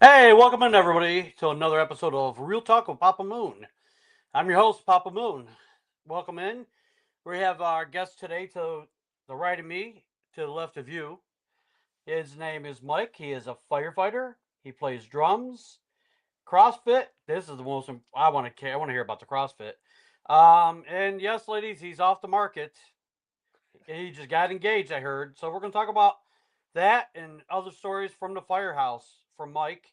Hey, welcome in everybody to another episode of Real Talk with Papa Moon. I'm your host, Papa Moon. Welcome in. We have our guest today to the right of me, to the left of you. His name is Mike. He is a firefighter. He plays drums, CrossFit. This is the most I want to. I want to hear about the CrossFit. And yes, ladies, he's off the market. He just got engaged, I heard. So we're going to talk about that and other stories from the firehouse from Mike.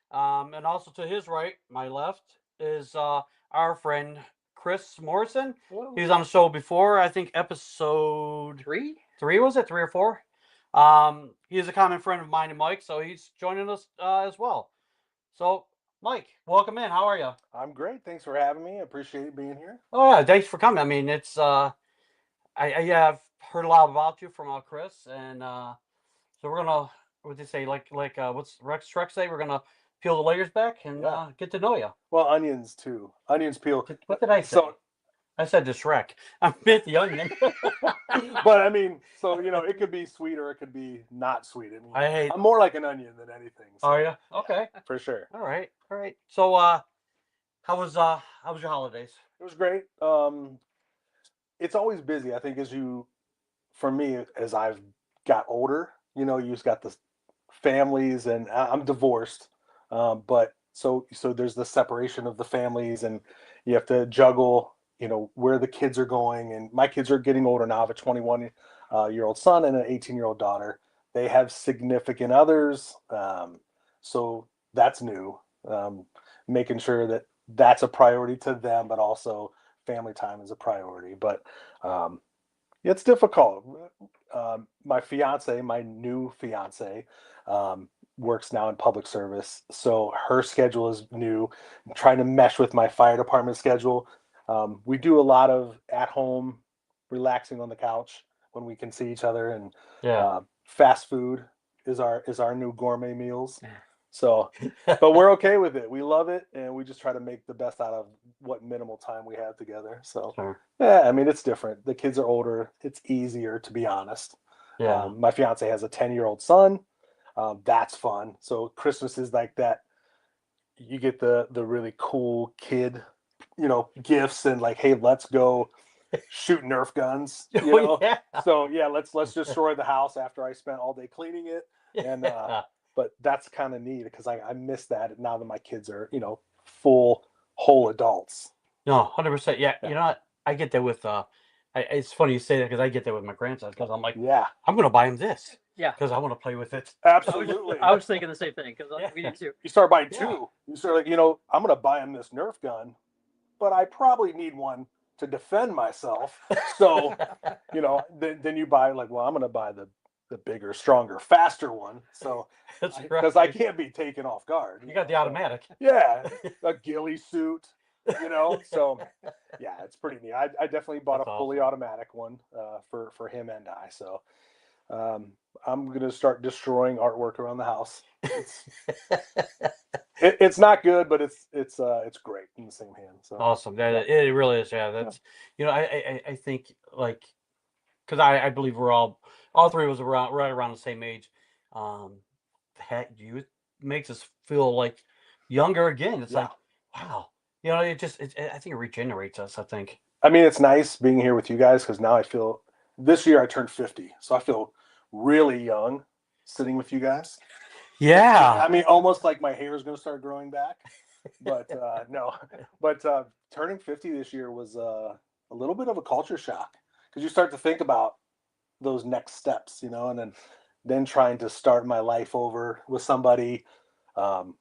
And also to his right, my left, is our friend Chris Morrison. Whoa. He was on the show before, I think episode Three? three, was it? 3 or 4? He's a common friend of mine and Mike, so he's joining us as well. So, Mike, welcome in. How are you? I'm great. Thanks for having me. I appreciate being here. Oh, yeah, thanks for coming. I mean, it's, yeah, I've heard a lot about you from Chris, and so we're gonna, what they say, what's Rex Shrek say? We're gonna peel the layers back and Yeah. get to know you. Well, onions too. Onions peel. What did I say? So, I said the Shrek. I meant the onion. but I mean, so it could be sweet or it could be not sweet. I mean, I'm more like an onion than anything. So, Are you? Okay. for sure. All right. All right. So, how was your holidays? It was great. It's always busy. I think for me, as I've got older, you just got the families, and I'm divorced. But so there's the separation of the families, and you have to juggle, where the kids are going. And my kids are getting older now. I have a 21-year-old son and an 18-year-old daughter. They have significant others, so that's new. Making sure that that's a priority to them, but also family time is a priority. But it's difficult. My new fiance, works now in public service, so her schedule is new. I'm trying to mesh with my fire department schedule. We do a lot of at home relaxing on the couch when we can see each other, and fast food is our new gourmet meals. So, but we're okay with it. We love it, and we just try to make the best out of what minimal time we have together. So, Sure. yeah, I mean, it's different. The kids are older. It's easier, to be honest. Yeah. My fiance has a 10-year-old son. That's fun. So Christmas is like that. You get the really cool kid, gifts, and like, hey, let's go shoot Nerf guns. Yeah. So yeah, let's destroy the house after I spent all day cleaning it. And but that's kind of neat because I miss that now that my kids are full whole adults. No, 100%. Yeah. Yeah. You know what? I get that with it's funny you say that because I get that with my grandson because I'm like, Yeah, I'm gonna buy him this Yeah. because I want to play with it. absolutely. I was thinking the same thing because Yeah. we do too. You start buying Yeah. two. You start like, I'm gonna buy him this Nerf gun, but I probably need one to defend myself. So, then you buy like, well, I'm gonna buy the bigger, stronger, faster one. So That's because I right. can't be taken off guard. You got the automatic. Yeah, a ghillie suit. So yeah, it's pretty neat. I definitely bought That's a fully awesome. automatic one for him and I. So I'm gonna start destroying artwork around the house. It's not good, but it's great in the same hand. So Awesome. That yeah. it really is. Yeah. That's I think like because I believe we're all three of us around right around the same age. Um, that youth makes us feel like younger again. It's Yeah. like wow. I think it regenerates us. I think. I mean, it's nice being here with you guys because now I feel this year I turned 50, so I feel really young sitting with you guys. Yeah. I mean, almost like my hair is going to start growing back, but no. But turning 50 this year was a little bit of a culture shock because you start to think about those next steps, and then trying to start my life over with somebody, um,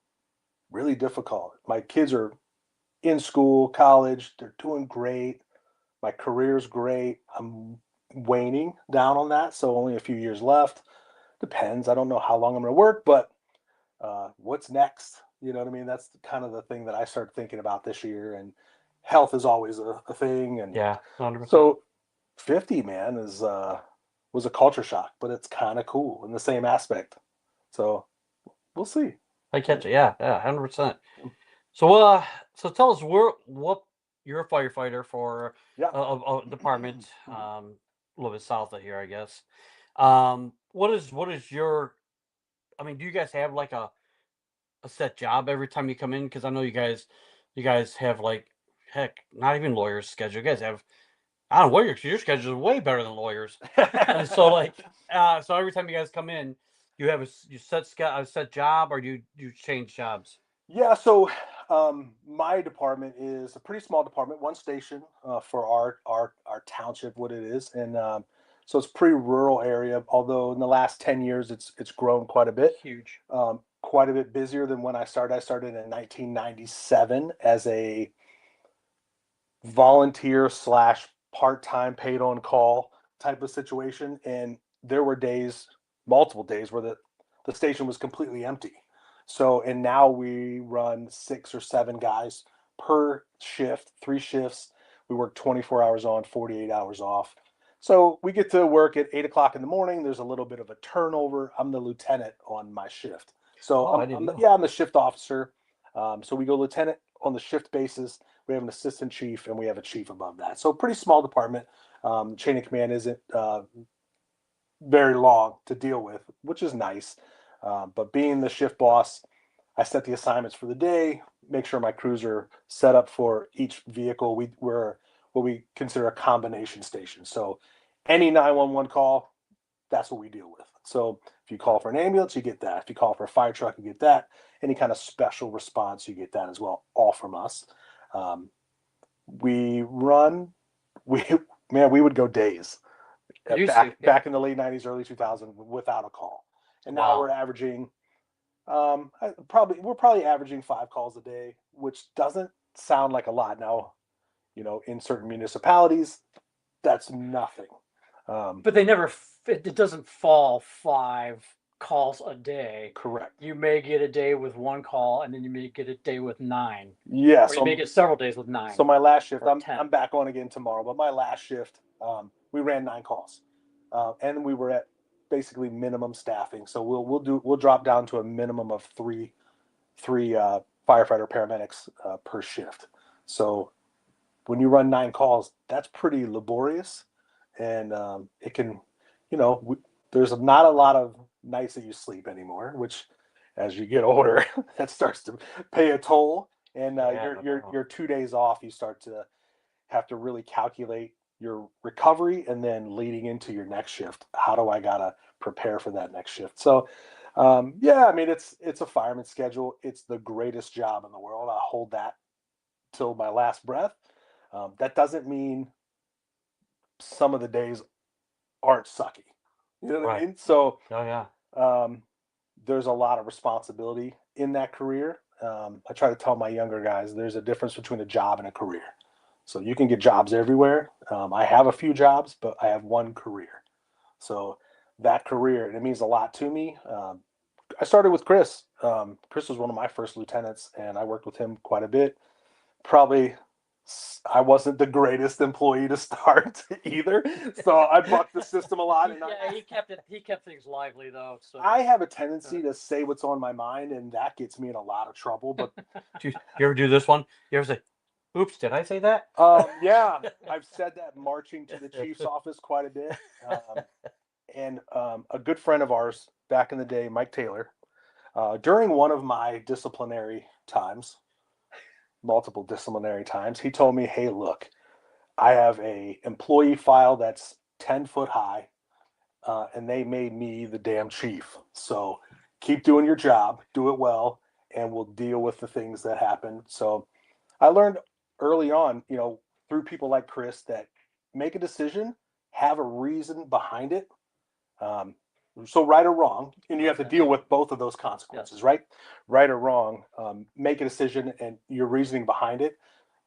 really difficult. My kids are in school, college, they're doing great. My career's great. I'm waning down on that, so only a few years left. Depends. I don't know how long I'm going to work, but what's next? You know what I mean? That's kind of the thing that I started thinking about this year. And health is always a thing. And Yeah. 100%. so 50, man, was a culture shock, but it's kind of cool in the same aspect. So we'll see. I catch it. Yeah. Yeah. 100%. So so tell us what you're a firefighter for Yeah. a department a little bit south of here, I guess. What is your? I mean, do you guys have like a set job every time you come in? Because I know you guys have like, heck, not even lawyers' schedule. You guys have, I don't know what your schedule is way better than lawyers. And so like, so every time you guys come in, you have you a set job, or you change jobs? Yeah, so my department is a pretty small department, one station for our township, what it is, and so it's a pretty rural area. Although in the last 10 years, it's grown quite a bit, Huge. quite a bit busier than when I started. I started in 1997 as a volunteer slash part-time paid on call type of situation, and there were days, multiple days, where the station was completely empty. So, and now we run 6 or 7 guys per shift, 3 shifts. We work 24 hours on, 48 hours off. So we get to work at 8 o'clock in the morning. There's a little bit of a turnover. I'm the lieutenant on my shift. So Oh, I didn't know. yeah, I'm the shift officer. So we go lieutenant on the shift basis. We have an assistant chief, and we have a chief above that. So pretty small department. Chain of command isn't very long to deal with, which is nice. But being the shift boss, I set the assignments for the day, make sure my crews are set up for each vehicle. We're what we consider a combination station. So any 911 call, that's what we deal with. So if you call for an ambulance, you get that. If you call for a fire truck, you get that. Any kind of special response, you get that as well, all from us. Um, we run, we man, we would go days back in the late '90s, early 2000s without a call, and now we're averaging we're probably averaging 5 calls a day, which doesn't sound like a lot. Now, in certain municipalities, that's nothing. But they never, it doesn't fall 5 calls a day. Correct. You may get a day with 1 call, and then you may get a day with 9. Yeah, or you may get several days with 9. So my last shift, or I'm 10. I'm back on again tomorrow, but my last shift, we ran 9 calls, and we were at basically minimum staffing. So we'll drop down to a minimum of three firefighter paramedics per shift. So when you run 9 calls, that's pretty laborious, and it can, there's not a lot of nights that you sleep anymore, which, as you get older, that starts to pay a toll. And your 2 days off, you start to have to really calculate your recovery, and then leading into your next shift. How do I gotta prepare for that next shift? So, yeah, I mean, it's a fireman schedule. It's the greatest job in the world. I hold that till my last breath. That doesn't mean some of the days aren't sucky. You know what I mean? So, Oh yeah. there's a lot of responsibility in that career. I try to tell my younger guys there's a difference between a job and a career. So you can get jobs everywhere. I have a few jobs, but I have one career. So that career, and it means a lot to me. I started with Chris. Chris was one of my first lieutenants, and I worked with him quite a bit. Probably I wasn't the greatest employee to start either, so I bucked the system a lot. And he kept things lively though. So I have a tendency to say what's on my mind, and that gets me in a lot of trouble. But Do you ever do this one? You ever say, "Oops, did I say that?" yeah, I've said that marching to the chief's office quite a bit. And a good friend of ours back in the day, Mike Taylor, during one of my disciplinary times, multiple disciplinary times, he told me, "Hey, look, I have a employee file that's 10 foot high, and they made me the damn chief. So keep doing your job, do it well, and we'll deal with the things that happen." So I learned early on, through people like Chris, that make a decision, have a reason behind it. Um, so right or wrong, and you have to deal with both of those consequences, right? Right or wrong, make a decision and your reasoning behind it,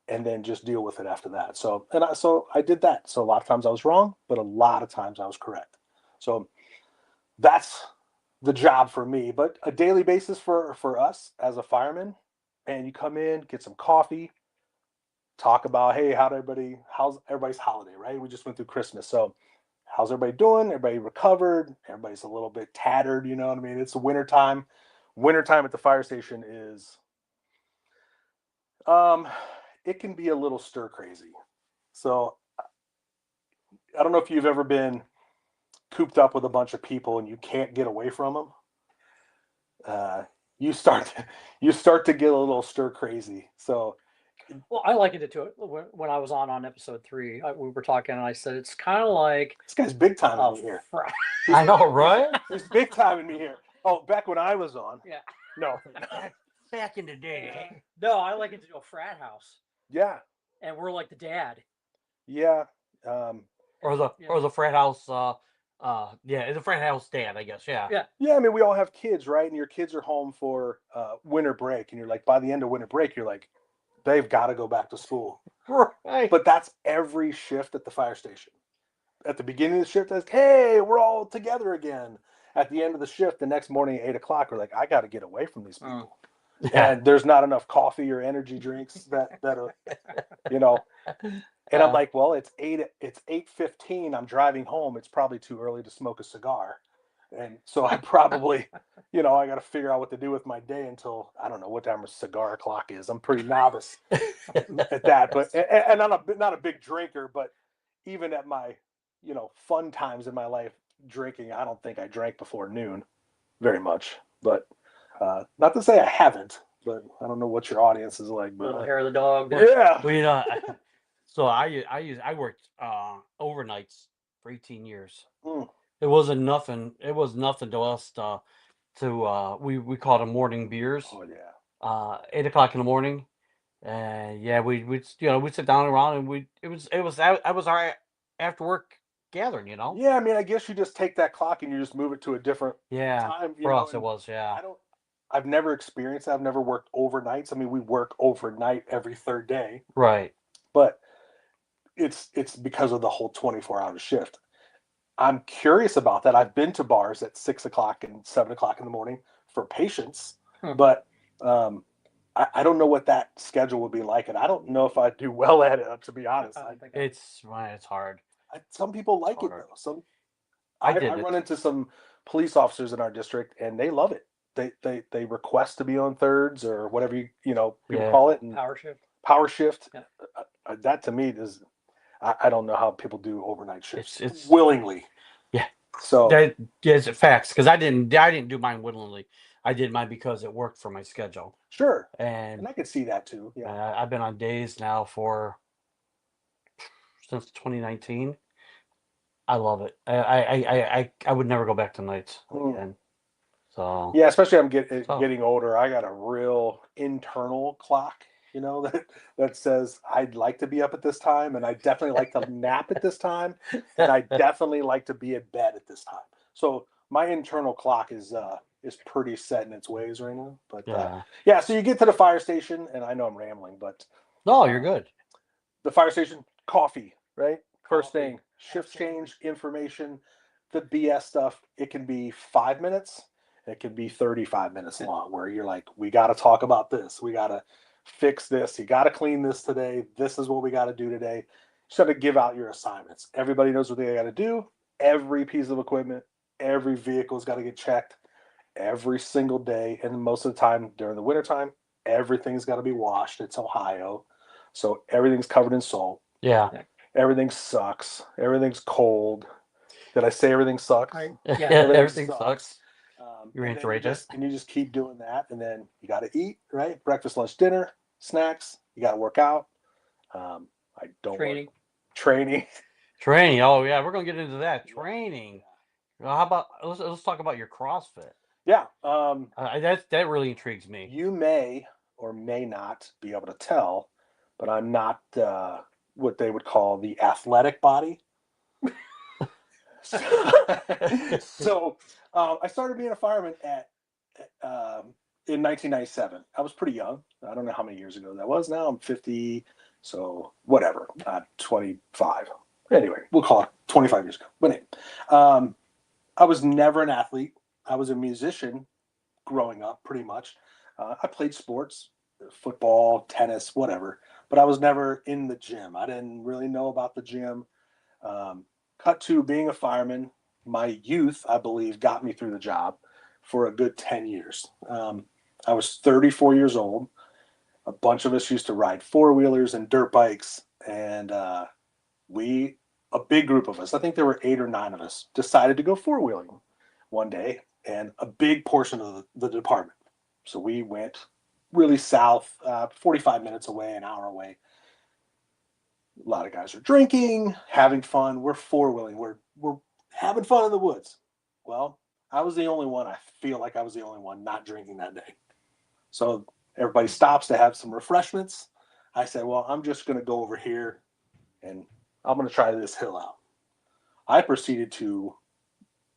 and then just deal with it after that. So I did that. So a lot of times I was wrong, but a lot of times I was correct. So that's the job for me. But a daily basis for us as a fireman, and you come in, get some coffee, talk about, hey, how's everybody's holiday, right? We just went through Christmas. So how's everybody doing? Everybody recovered? Everybody's a little bit tattered, you know what I mean? It's winter time. Winter time at the fire station is it can be a little stir crazy. So I don't know if you've ever been cooped up with a bunch of people and you can't get away from them. you start to get a little stir crazy. So Well, I likened it to it when I was on episode 3. We were talking, and I said it's kind of like this guy's big time a in me here. I know, right? He's big time in me here. Oh, back when I was on. Yeah. No. Back in the day. No, I likened it to a frat house, Yeah. and we're like the dad. Yeah. Or the Yeah. or the frat house. Yeah, it's a frat house dad, I guess. Yeah. Yeah. Yeah, I mean, we all have kids, right? And your kids are home for winter break, and you're like, by the end of winter break, you're like, they've got to go back to school. Right. But that's every shift at the fire station. At the beginning of the shift, it's, hey, we're all together again. At the end of the shift, the next morning at 8 o'clock, we're like, I got to get away from these people. Yeah. And there's not enough coffee or energy drinks that are, you know. And I'm like, well, it's 8:15. I'm driving home. It's probably too early to smoke a cigar. And so I probably, I got to figure out what to do with my day until, I don't know what time a cigar clock is. I'm pretty novice at that, but, and I'm not a big drinker, but even at my, fun times in my life drinking, I don't think I drank before noon very much, but not to say I haven't, but I don't know what your audience is like, Little but hair of the dog. yeah. Well, so I worked overnights for 18 years. Mm. It wasn't nothing. It was nothing to us. We called them morning beers. Oh yeah. 8 o'clock in the morning, and yeah, we'd sit down around and I was our after work gathering. Yeah, I mean, I guess you just take that clock and you just move it to a different Yeah, time. for us it was. Yeah. I've never experienced that. I've never worked overnights. I mean, we work overnight every third day, Right. but it's because of the whole 24-hour shift. I'm curious about that. I've been to bars at 6 o'clock and 7 o'clock in the morning for patients, but I don't know what that schedule would be like, and I don't know if I'd do well at it. To be honest, It's hard. some people like it hard. though. I I didn't. run into some police officers in our district, and they love it. They request to be on thirds or whatever people Yeah. call it, and Power shift. Yeah. Yeah. That to me is, I don't know how people do overnight shifts It's willingly. Yeah. So that is facts because I didn't do mine willingly. I did mine because it worked for my schedule. sure, And and I could see that too. Yeah. I've been on days now since 2019. I love it. I would never go back to nights again. So Yeah, especially I'm getting older. I got a real internal clock, that says I'd like to be up at this time, and I definitely like to nap at this time, and I definitely like to be in bed at this time. So my internal clock is pretty set in its ways right now. But yeah. So you get to the fire station, and I know I'm rambling, but No, you're good. the fire station, coffee, right? First Coffee. thing, shift change, information, the BS stuff. It can be 5 minutes. It can be 35 minutes long, where you're like, we got to talk about this. We got to fix this. You got to clean this today. This is what we got to do today. Just have to give out your assignments. Everybody knows what they got to do. Every piece of equipment, every vehicle's got to get checked every single day. And most of the time during the wintertime, everything's got to be washed. It's Ohio. So everything's covered in salt. Yeah. Everything sucks. Everything's cold. Did I say everything sucks? Yeah. Everything Everything sucks. sucks. You're And then outrageous. you just keep doing that, and then you got to eat, right? Breakfast, lunch, dinner, snacks. You got to work out. I don't Training. Training. Training. Oh yeah, we're gonna get into that. Training. Well, how about let's talk about your CrossFit. Yeah. That really intrigues me. You may or may not be able to tell, but I'm not what they would call the athletic body. So I started being a fireman in 1997. I was pretty young. I don't know how many years ago that was. Now I'm 50, so whatever. 25. Anyway, we'll call it 25 years ago. But anyway, I was never an athlete. I was a musician growing up, pretty much. I played sports, football, tennis, whatever, but I was never in the gym. I didn't really know about the gym. Cut to being a fireman. My youth, I believe, got me through the job for a good 10 years. I was 34 years old. A bunch of us used to ride four-wheelers and dirt bikes, and a big group of us, I think there were 8 or 9 of us, decided to go four-wheeling one day, and a big portion of the department So we went really south, 45 minutes away, an hour away. A lot of guys are drinking, having fun. We're four-wheeling. We're having fun in the woods. Well, I was the only one. I feel like I was the only one not drinking that day. So everybody stops to have some refreshments. I said, well, I'm just going to go over here and I'm going to try this hill out. I proceeded to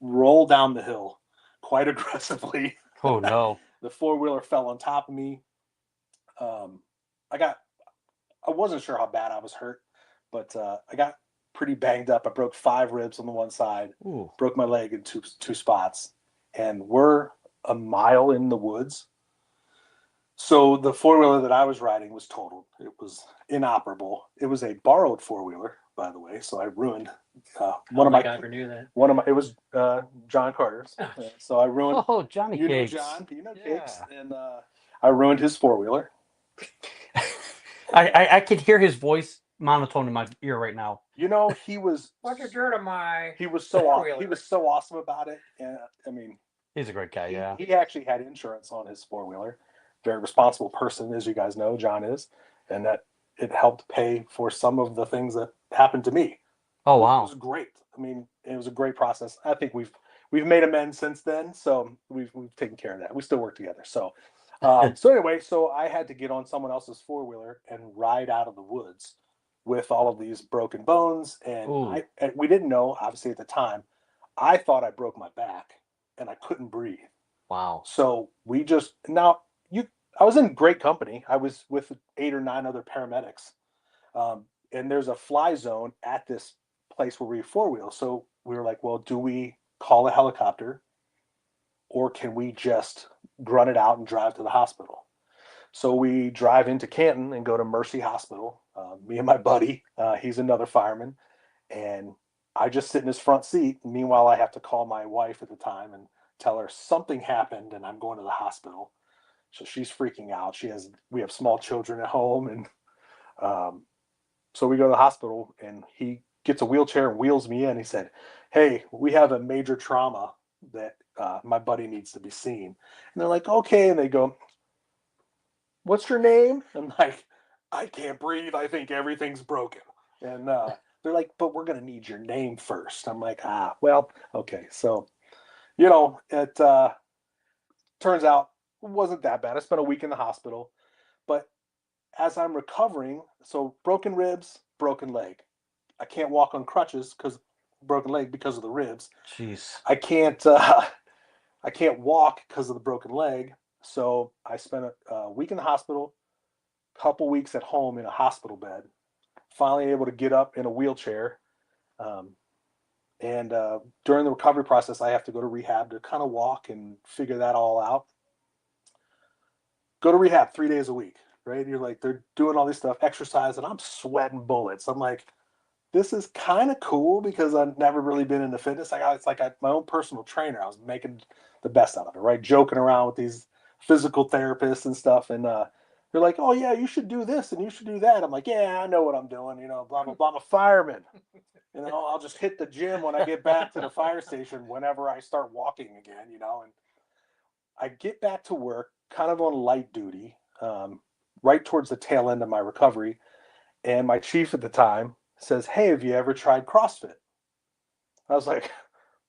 roll down the hill quite aggressively. Oh no. The four-wheeler fell on top of me. I wasn't sure how bad I was hurt, but I got pretty banged up. I broke 5 ribs on the one side, Ooh. broke my leg in two spots, and we're a mile in the woods. So the four-wheeler that I was riding was totaled. It was inoperable. It was a borrowed four-wheeler, by the way. So I ruined one of my. God, I knew that. One of my. It was John Carter's. So I ruined. Oh, Johnny You know Cakes. John. You know Yeah. Cakes, and I ruined his four-wheeler. I could hear his voice monotone in my ear right now. You know, he was. What you do to my? He was so four-wheeler? he was so awesome about it, and I mean, He's a great guy, yeah. he actually had insurance on his four-wheeler. Very responsible person, as you guys know, John is, and that it helped pay for some of the things that happened to me. Oh It wow. was great. I mean, it was a great process. I think we've made amends since then, so we've taken care of that. We still work together. So, so anyway, so I had to get on someone else's four-wheeler and ride out of the woods with all of these broken bones, and Ooh. we didn't know, obviously at the time. I thought I broke my back and I couldn't breathe. Wow. So we just I was in great company. I was with 8 or 9 other paramedics, and there's a fly zone at this place where we four-wheel. So we were like, well, do we call a helicopter, or can we just grunt it out and drive to the hospital? So we drive into Canton and go to Mercy Hospital. Me and my buddy, he's another fireman, and I just sit in his front seat. Meanwhile, I have to call my wife at the time and tell her something happened and I'm going to the hospital. So she's freaking out. We have small children at home, and so we go to the hospital, and he gets a wheelchair and wheels me in. He said, "Hey, we have a major trauma that my buddy needs to be seen." And they're like, "Okay," and they go, "What's your name?" I'm like, "I can't breathe. I think everything's broken." And they're like, "But we're gonna need your name first." I'm like, well, okay. So, it turns out it wasn't that bad. I spent a week in the hospital, but as I'm recovering, so broken ribs, broken leg. I can't walk on crutches because broken leg because of the ribs. Jeez. I can't walk because of the broken leg. So I spent a week in the hospital, couple weeks at home in a hospital bed. Finally able to get up in a wheelchair. And during the recovery process, I have to go to rehab to kind of walk and figure that all out. Go to rehab 3 days a week, right? You're like, they're doing all this stuff, exercise, and I'm sweating bullets. I'm like, this is kind of cool because I've never really been into fitness. It's like my own personal trainer. I was making the best out of it, right? Joking around with these physical therapists and stuff. And they're like, "Oh yeah, you should do this and you should do that." I'm like, "Yeah, I know what I'm doing. Blah blah blah. I'm a fireman. I'll just hit the gym when I get back to the fire station whenever I start walking again. And I get back to work, kind of on light duty, right towards the tail end of my recovery. And my chief at the time says, "Hey, have you ever tried CrossFit?" I was like,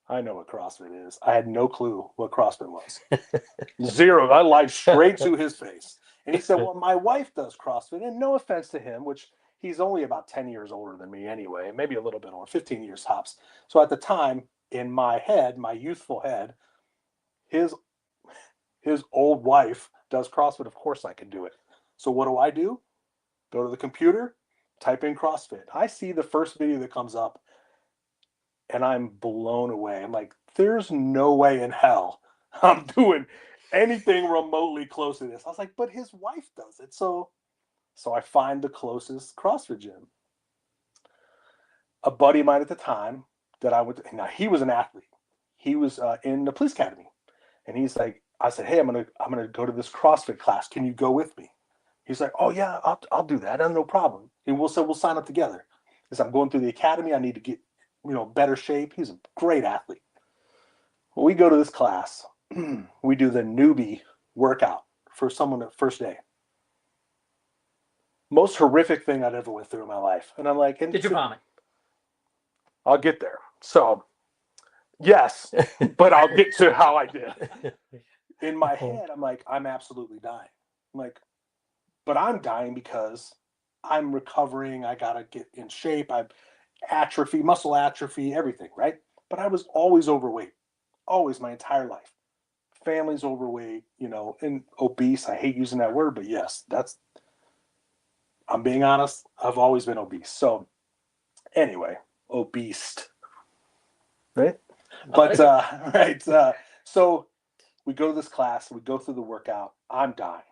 "I know what CrossFit is." I had no clue what CrossFit was. Zero. I lied straight to his face. And he said, "Well, my wife does CrossFit." And no offense to him, which he's only about 10 years older than me anyway, maybe a little bit older, 15 years tops. So at the time, in my head, my youthful head, his old wife does CrossFit. Of course I can do it. So what do? Go to the computer, type in CrossFit. I see the first video that comes up and I'm blown away. I'm like, there's no way in hell I'm doing anything remotely close to this. I was like, but his wife does it. So I find the closest CrossFit gym. A buddy of mine at the time that now he was an athlete. He was in the police academy. And he's like, I said, "Hey, I'm gonna go to this CrossFit class. Can you go with me?" He's like, "Oh yeah, I'll do that. No problem." And we'll sign up together. Because I'm going through the academy. I need to get better shape. He's a great athlete. Well, we go to this class. We do the newbie workout. for someone at first day. Most horrific thing I'd ever went through in my life. And I'm like, Did you vomit? I'll get there. So, yes, but I'll get to how I did. In my head, I'm like, I'm absolutely dying. I'm like, but I'm dying because I'm recovering. I got to get in shape. I've atrophy, muscle atrophy, everything, right? But I was always overweight, always my entire life. Family's overweight, you know, and obese. I hate using that word, but yes, I'm being honest. I've always been obese. So anyway, obese, right? But, right. So we go to this class, we go through the workout. I'm dying,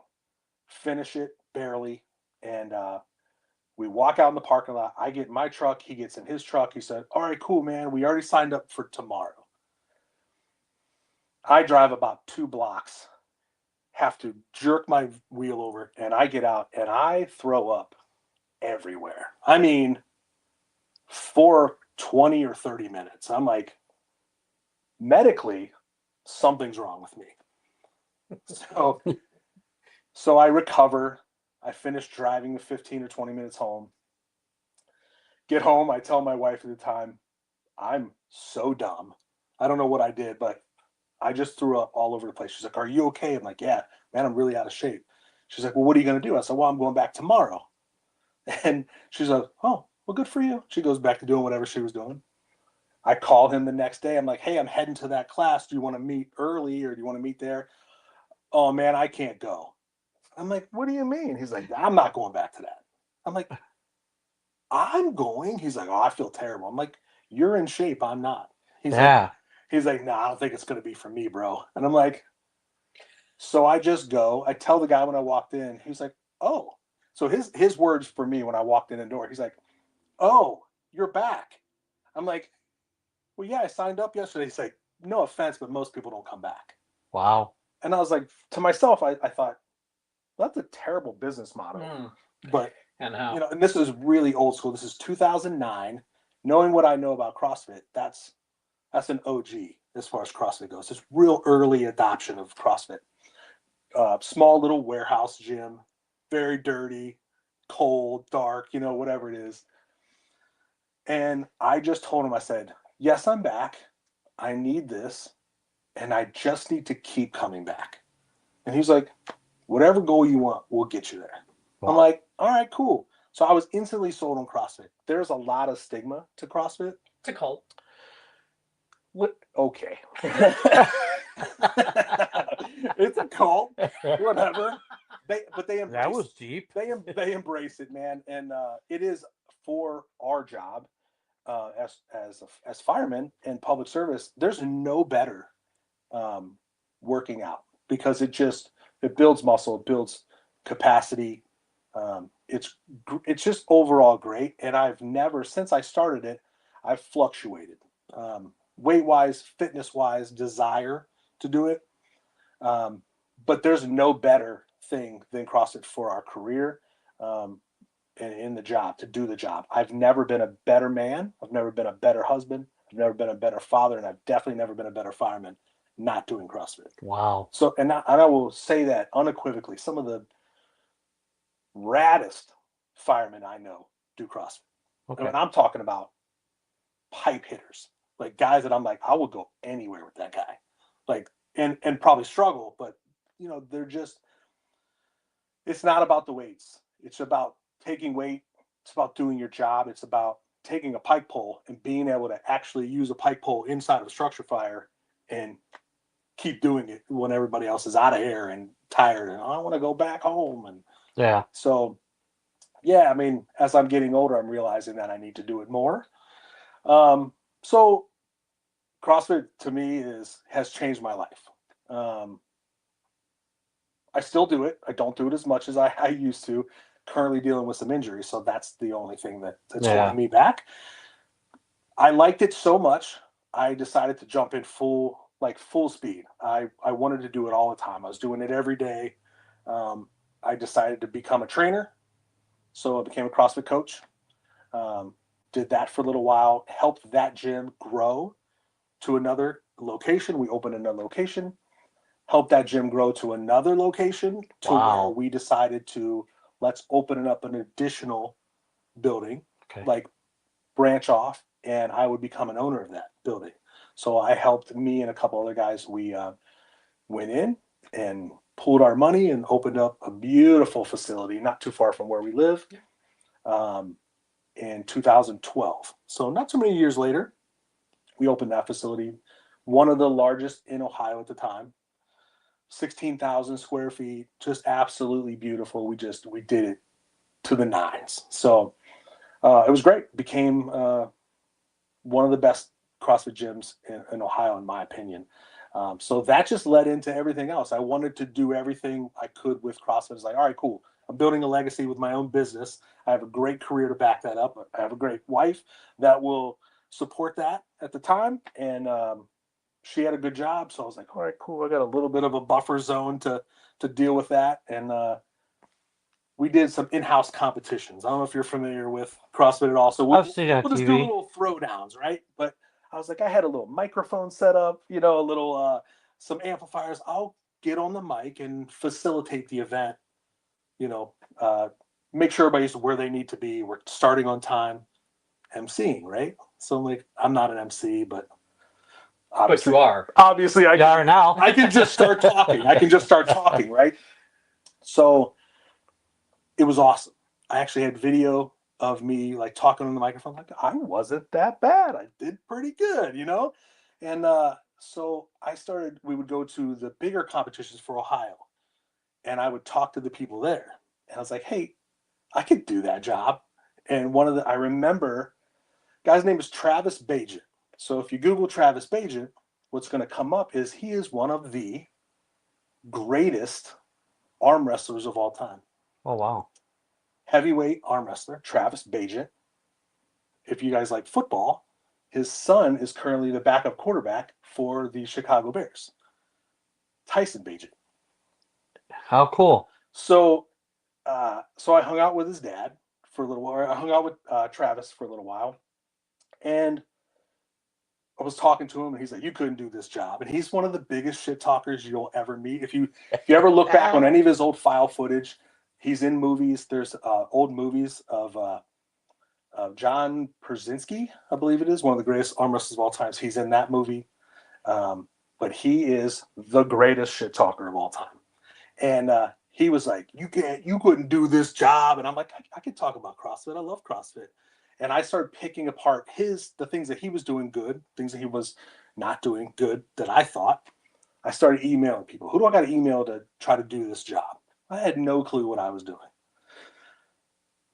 finish it barely. And, we walk out in the parking lot. I get in my truck. He gets in his truck. He said, all right, cool, man. We already signed up for tomorrow. I drive about 2 blocks, have to jerk my wheel over, and I get out and I throw up everywhere. I mean, for 20 or 30 minutes. I'm like, medically, something's wrong with me. So I recover. I finish driving the 15 or 20 minutes home. Get home. I tell my wife at the time, I'm so dumb. I don't know what I did, but I just threw up all over the place. She's like, are you okay? I'm like, yeah, man, I'm really out of shape. She's like, well, what are you going to do? I said, well, I'm going back tomorrow. And she's like, oh, well, good for you. She goes back to doing whatever she was doing. I call him the next day. I'm like, hey, I'm heading to that class. Do you want to meet early or do you want to meet there? Oh, man, I can't go. I'm like, what do you mean? He's like, I'm not going back to that. I'm like, I'm going. He's like, oh, I feel terrible. I'm like, you're in shape. I'm not. He's like, nah, I don't think it's going to be for me, bro. And I'm like, so I just go. I tell the guy when I walked in, he's like, oh. So his words for me when I walked in the door, he's like, oh, you're back. I'm like, well, yeah, I signed up yesterday. He's like, no offense, but most people don't come back. Wow. And I was like, to myself, I thought, well, that's a terrible business model. But, And how? you know, and this is really old school. This is 2009. Knowing what I know about CrossFit, that's an OG as far as CrossFit goes. It's real early adoption of CrossFit. Small little warehouse gym, very dirty, cold, dark, you know, whatever it is. And I just told him, I said, yes, I'm back. I need this. And I just need to keep coming back. And he's like, whatever goal you want, we'll get you there. Wow. I'm like, all right, cool. So I was instantly sold on CrossFit. There's a lot of stigma to CrossFit. It's a cult. What? Okay. It's a cult. Whatever. But they embrace. That was deep. They embrace it, man, and it is for our job as firemen and public service. There's no better working out because it builds muscle, it builds capacity. It's just overall great, and I've never since I started it, I've fluctuated. Weight wise, fitness wise, desire to do it. But there's no better thing than CrossFit for our career and in the job, to do the job. I've never been a better man. I've never been a better husband. I've never been a better father. And I've definitely never been a better fireman not doing CrossFit. Wow. So, and I will say that unequivocally, some of the raddest firemen I know do CrossFit. Okay. And I'm talking about pipe hitters, like guys that I'm like, I will go anywhere with that guy, like, and probably struggle, but you know, it's not about the weights. It's about taking weight. It's about doing your job. It's about taking a pike pole and being able to actually use a pike pole inside of a structure fire and keep doing it when everybody else is out of here and tired and I want to go back home. And yeah. So, yeah, I mean, as I'm getting older, I'm realizing that I need to do it more. So CrossFit to me has changed my life. I still do it. I don't do it as much as I used to. Currently dealing with some injuries, so that's the only thing that's holding me back. I liked it so much, I decided to jump in full speed. I wanted to do it all the time. I was doing it every day. I decided to become a trainer, so I became a CrossFit coach. Did that for a little while, helped that gym grow to another location. We opened another location. helped that gym grow to another location to Wow. where we decided to let's open it up an additional building, Okay. like branch off, and I would become an owner of that building. So I helped me and a couple other guys. We went in and pulled our money and opened up a beautiful facility not too far from where we live in 2012. So not too many years later, we opened that facility, one of the largest in Ohio at the time, 16,000 square feet, just absolutely beautiful. We did it to the nines. So it was great. Became one of the best CrossFit gyms in Ohio, in my opinion. So that just led into everything else. I wanted to do everything I could with CrossFit. It's like, all right, cool. I'm building a legacy with my own business. I have a great career to back that up. I have a great wife that will support that at the time. And she had a good job. So I was like, all right, cool. I got a little bit of a buffer zone to deal with that. And we did some in-house competitions. I don't know if you're familiar with CrossFit at all. So I've seen it on we'll just do TV. little throwdowns, right? But I was like, I had a little microphone set up, a little some amplifiers. I'll get on the mic and facilitate the event. Make sure everybody's where they need to be. We're starting on time, emceeing, right? So I'm like, I'm not an MC, but you are. obviously You are now. I can just start talking. Right? So it was awesome. I actually had video of me like talking on the microphone. Like, I wasn't that bad. I did pretty good, And so we would go to the bigger competitions for Ohio, and I would talk to the people there. And I was like, hey, I could do that job. And I remember, guy's name is Travis Bagent. So if you Google Travis Bagent, what's going to come up is he is one of the greatest arm wrestlers of all time. Oh, wow. Heavyweight arm wrestler, Travis Bagent. If you guys like football, his son is currently the backup quarterback for the Chicago Bears, Tyson Bagent. How cool. So I hung out with his dad for a little while. I hung out with Travis for a little while, and I was talking to him, and he's like, "You couldn't do this job." And he's one of the biggest shit talkers you'll ever meet. If you ever look back on any of his old file footage, he's in movies. There's old movies of John Przynski, I believe it is, one of the greatest arm wrestlers of all times. He's in that movie, but he is the greatest shit talker of all time. And he was like, you couldn't do this job. And I'm like, I could talk about CrossFit. I love CrossFit. And I started picking apart the things that he was doing good, things that he was not doing good that I thought. I started emailing people. Who do I got to email to try to do this job? I had no clue what I was doing.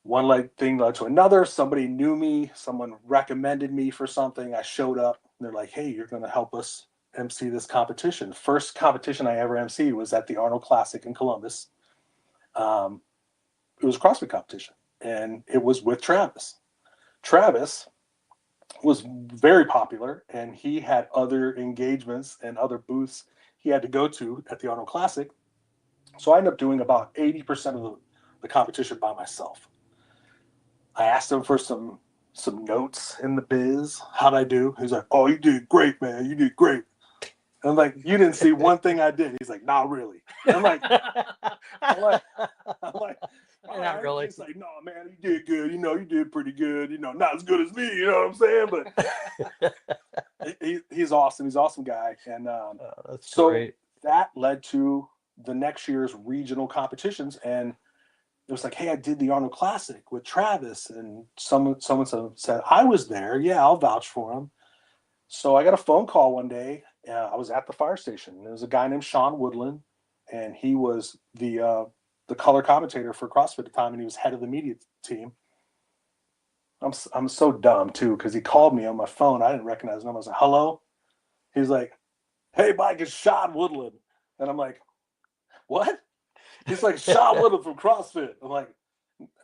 One thing led to another. Somebody knew me. Someone recommended me for something. I showed up. And they're like, hey, you're going to help us MC this competition. First competition I ever MC'd was at the Arnold Classic in Columbus. It was a CrossFit competition, and it was with Travis. Travis was very popular, and he had other engagements and other booths he had to go to at the Arnold Classic. So I ended up doing about 80% of the competition by myself. I asked him for some notes in the biz. How'd I do? He's like, oh, you did great, man. You did great. And I'm like, you didn't see one thing I did. He's like, not really. And I'm like, Not really. He's like, no, man, you did good. You did pretty good. Not as good as me. You know what I'm saying? But he's awesome. He's an awesome guy. And that's so great. that led to the next year's regional competitions. And it was like, hey, I did the Arnold Classic with Travis. And someone said, I was there. Yeah, I'll vouch for him. So I got a phone call one day. I was at the fire station. There was a guy named Sean Woodland, and he was the color commentator for CrossFit at the time, and he was head of the media team. I'm so dumb too, because he called me on my phone. I didn't recognize him. I was like, hello? He's like, hey, Mike, it's Sean Woodland. And I'm like, what? He's like, Sean Woodland from CrossFit. I'm like,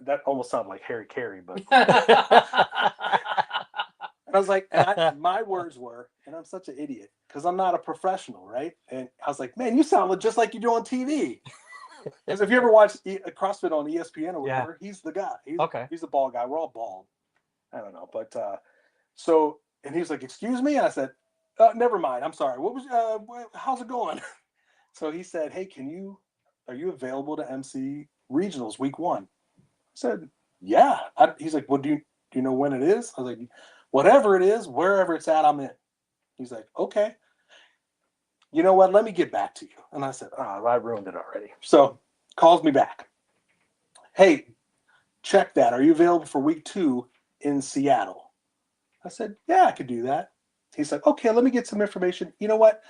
that almost sounded like Harry Carey, but I was like, my words were, and I'm such an idiot because I'm not a professional, right? And I was like, man, you sound just like you do on TV. Because if you ever watch CrossFit on ESPN or whatever, he's the guy. He's the bald guy. We're all bald. I don't know, but and he was like, excuse me? And I said, never mind. I'm sorry. What was how's it going? So he said, "Hey, are you available to MC regionals week 1?" I said, "Yeah." He's like, "Well, do you know when it is?" I was like, "Whatever it is, wherever it's at, I'm in." He's like, "Okay. You know what? Let me get back to you." And I said, "Oh, I ruined it already." So calls me back. "Hey, check that. Are you available for week 2 in Seattle?" I said, "Yeah, I could do that." He's like, "Okay, let me get some information. You know what?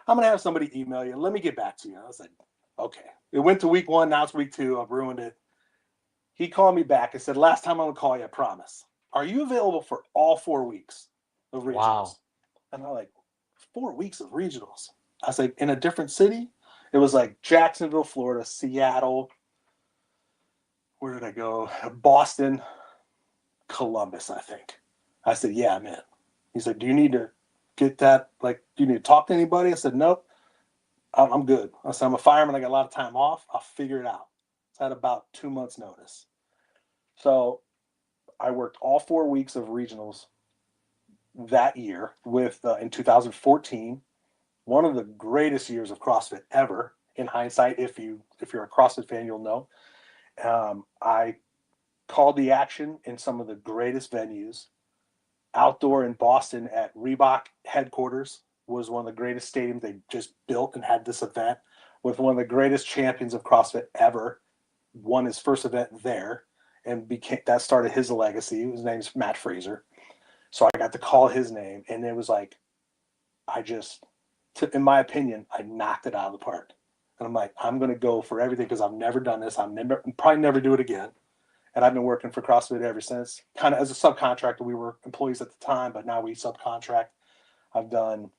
I'm going to have somebody email you. Let me get back to you." I was like, "Okay." It went to week 1. Now it's week 2. I've ruined it. He called me back and said, "Last time I'm going to call you, I promise. Are you available for all 4 weeks of regionals?" Wow. And I'm like, 4 weeks of regionals? I was like, in a different city? It was like Jacksonville, Florida, Seattle. Where did I go? Boston, Columbus, I think. I said, "Yeah, I'm in." He's like, "Do you need to get that? Like, do you need to talk to anybody?" I said, "Nope, I'm good." I said, "I'm a fireman. I got a lot of time off. I'll figure it out." So I had about 2 months notice. So I worked all 4 weeks of regionals that year with in 2014, one of the greatest years of CrossFit ever. In hindsight, if you're a CrossFit fan, you'll know. I called the action in some of the greatest venues. Outdoor in Boston at Reebok headquarters was one of the greatest stadiums they just built and had this event with one of the greatest champions of CrossFit ever. Won his first event there and that started his legacy. His name's Matt Fraser. So I got to call his name, and it was like, in my opinion, I knocked it out of the park. And I'm like, I'm going to go for everything because I've never done this. I'm probably never do it again. And I've been working for CrossFit ever since. Kind of as a subcontractor. We were employees at the time, but now we subcontract. I've done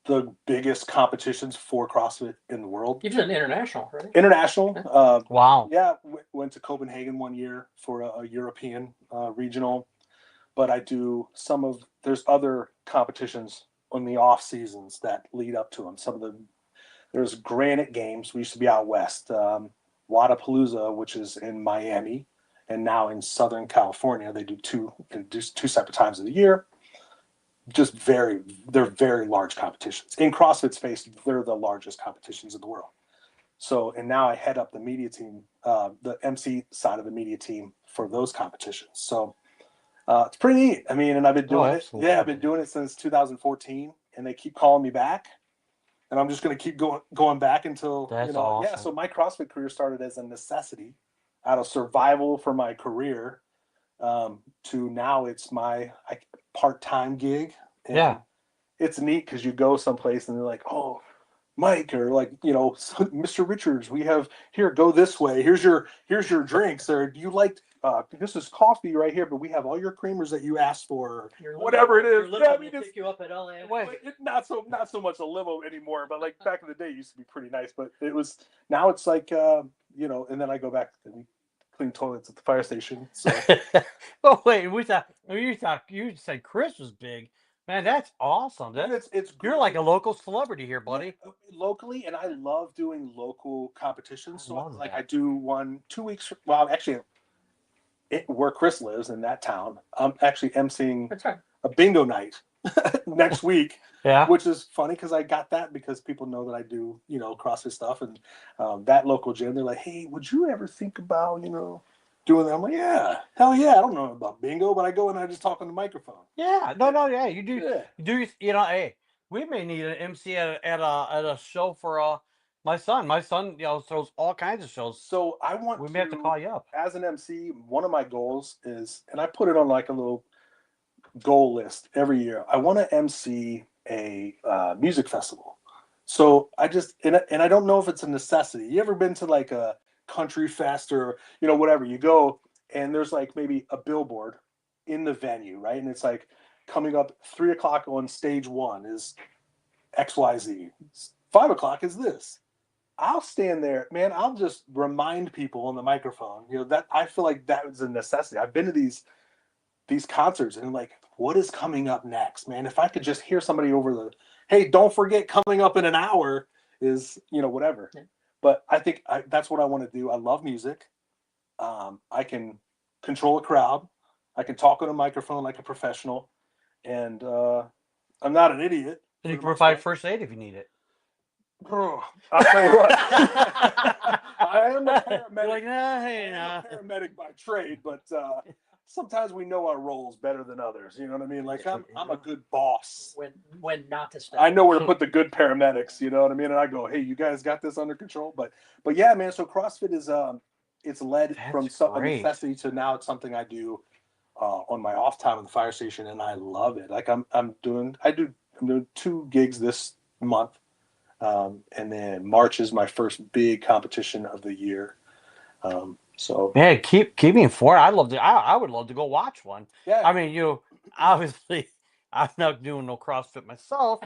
the biggest competitions for CrossFit in the world. You've done international, right? International. Wow. Yeah, went to Copenhagen one year for a European regional. But I do there's other competitions on the off seasons that lead up to them. There's Granite Games. We used to be out west. Wadapalooza, which is in Miami, and now in Southern California. They do two separate times of the year. They're very large competitions. In CrossFit space, they're the largest competitions in the world. So, and now I head up the media team, the MC side of the media team for those competitions. So it's pretty neat. I mean, and I've been doing it. Yeah, I've been doing it since 2014, and they keep calling me back. And I'm just going to keep going back until, That's awesome. Yeah, so my CrossFit career started as a necessity out of survival for my career to now it's my part-time gig. And Yeah. it's neat because you go someplace and they're like, "Oh, Mike," or like, "Mr. Richards, we have here, go this way. Here's your drinks. Or do you like this is coffee right here, but we have all your creamers that you asked for." Whatever it is. Yeah, I mean, pick you up at LA. Not so much a limo anymore, but like back in the day it used to be pretty nice. But now it's like and then I go back and clean toilets at the fire station. So Oh wait, you said Chris was big. Man, that's awesome. You're like a local celebrity here, buddy. Yeah, locally, and I love doing local competitions. So I do 2 weeks. Well, actually, where Chris lives in that town, I'm actually emceeing a bingo night next week. Yeah. Which is funny because I got that because people know that I do CrossFit stuff, and that local gym, they're like, "Hey, would you ever think about doing that?" I'm like, "Yeah, hell yeah." I don't know about bingo, but I go and I just talk on the microphone. Yeah. No. Yeah. You do. Yeah. You do. Hey, we may need an MC at a show for my son. My son, throws all kinds of shows. So we may have to call you up as an MC. One of my goals is, and I put it on like a little goal list every year. I want to MC a music festival. So I just and I don't know if it's a necessity. You ever been to like a country fest or whatever? You go and there's like maybe a billboard in the venue, right? And it's like coming up 3:00 on stage 1 is XYZ. 5:00 is this. I'll stand there, man. I'll just remind people on the microphone. That I feel like that was a necessity. I've been to these concerts and like, what is coming up next, man? If I could just hear somebody over hey, don't forget coming up in an hour is whatever. Yeah. But I think that's what I want to do. I love music. I can control a crowd. I can talk on a microphone like a professional, and I'm not an idiot. And you can provide first aid if you need it. Bro, I'll tell you what. I am a paramedic. You're like, nah, I hey, am nah. a paramedic by trade, but sometimes we know our roles better than others. You know what I mean? Like I'm a good boss. When not to step. I know where to put the good paramedics. You know what I mean? And I go, hey, you guys got this under control. But yeah, man. So CrossFit is it's led from That's a great. necessity to now it's something I do on my off time in the fire station, and I love it. Like I'm doing 2 gigs this month. And then March is my first big competition of the year. So Man, keep me informed. I'd love to. I would love to go watch one. yeah, I mean, obviously, I'm not doing no CrossFit myself,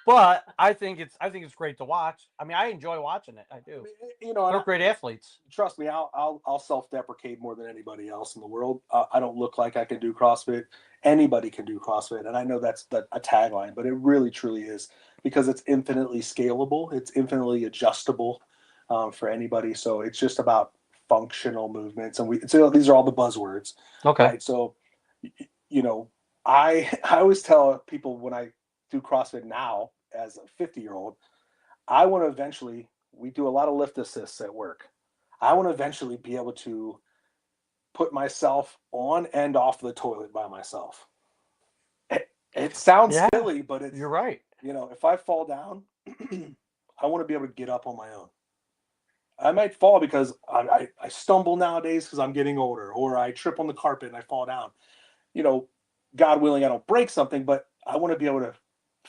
but I think it's great to watch. I mean, I enjoy watching it. I do. you know, They're great athletes. Trust me, I'll self-deprecate more than anybody else in the world. I don't look like I can do CrossFit. Anybody can do CrossFit, and I know that's a tagline, but it really truly is because it's infinitely scalable. It's infinitely adjustable for anybody. So it's just about functional movements, and these are all the buzzwords, Okay. right? So, you know, I always tell people when I do CrossFit now as a 50-year-old, I want to eventually. We do a lot of lift assists at work. I want to eventually be able to put myself on and off the toilet by myself. It sounds silly, but you're right. If I fall down, I want to be able to get up on my own. I might fall because I stumble nowadays because I'm getting older, or I trip on the carpet and I fall down. God willing, I don't break something, but I want to be able to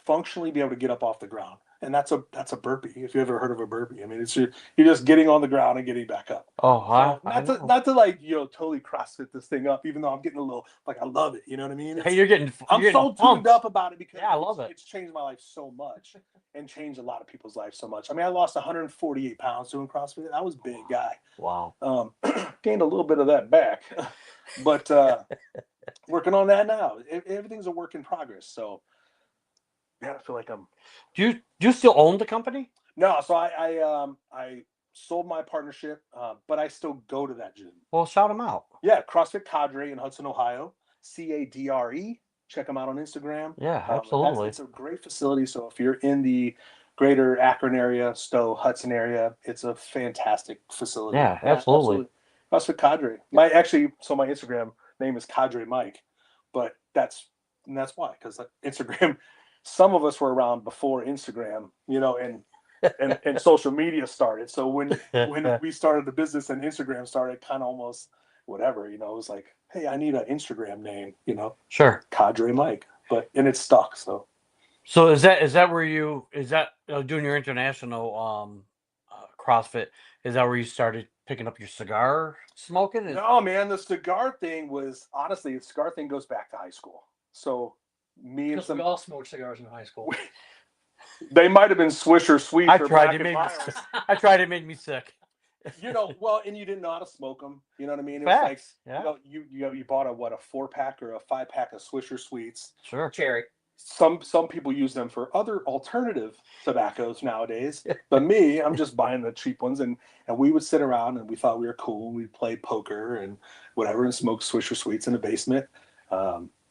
functionally be able to get up off the ground. And that's a burpee. If you ever heard of a burpee, I mean, you're just getting on the ground and getting back up. Oh, So not to like totally CrossFit this thing up, even though I'm getting a little like I love it. You know what I mean? Hey, I'm so tuned up about it because I love it. It's changed my life so much and changed a lot of people's lives so much. I mean, I lost 148 pounds doing CrossFit. I was a big guy. Wow. Gained a little bit of that back, but working on that now. Everything's a work in progress. So. Yeah, I feel like I'm. Do you still own the company? No, so I sold my partnership, but I still go to that gym. Well, shout them out. Yeah, CrossFit Cadre in Hudson, Ohio. CADRE. Check them out on Instagram. Yeah, absolutely. It's a great facility. So if you're in the greater Akron area, Stowe, Hudson area, it's a fantastic facility. Yeah, absolutely. CrossFit Cadre. My Instagram name is Cadre Mike, but that's why, because Instagram. Some of us were around before Instagram, and social media started. So when we started the business and Instagram started, kind of almost whatever, it was like, hey, I need an Instagram name, Sure. Cadre Mike, and it's stuck. So is that where you doing your international CrossFit? Is that where you started picking up your cigar smoking? No, man, the cigar thing was honestly, the cigar thing goes back to high school. So. We all smoked cigars in high school. They might have been Swisher Sweets. I tried. It made me sick. Well, and you didn't know how to smoke them. You know what I mean? It Facts. was like, you bought a 4-pack or a 5-pack of Swisher Sweets. Sure. Cherry. Some people use them for other alternative tobaccos nowadays. But me, I'm just buying the cheap ones, and we would sit around and we thought we were cool. And we'd play poker and whatever and smoke Swisher Sweets in the basement.